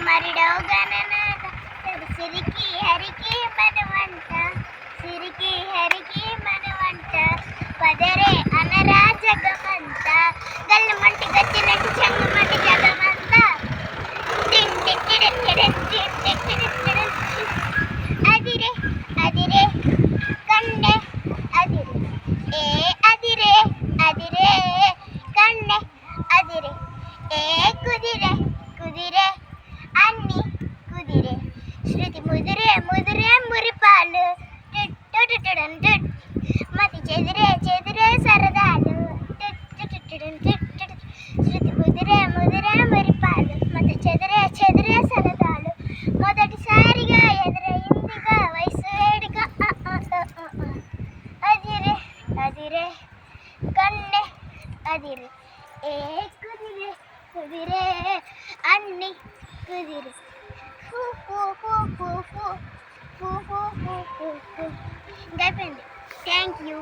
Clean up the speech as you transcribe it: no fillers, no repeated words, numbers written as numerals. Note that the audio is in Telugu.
మరిడోగననాద సిరికి హరికి మనవంట సిరికి హరికి మనవంట పదరే అనరా జగమంత గల్లమంటి గచ్చినట్టు చెంగమంటి జగమంత అదిరే అదిరే కండే అదిరే ఏ అదిరే అదిరే కండే అదిరే ఏ కుదిరే కుదిరే అన్ని కుదిరే శృతి ముదిరే ముదిరే మురిపాలు మతి చెదిరే చెదిరే సరదాలు శృతి ముదిరే ముదిరే మురిపాలు మతి చెదిరే చెదిరే సరదాలు మొదటిసారిగా ఎదురైందిగా వయసు వేడిగా అదిరే అదిరే కన్నే అదిరే ఏ కుదిరే కుదిరే అన్ని కుదిరే ఇంకా అయిపోయింది. Thank you.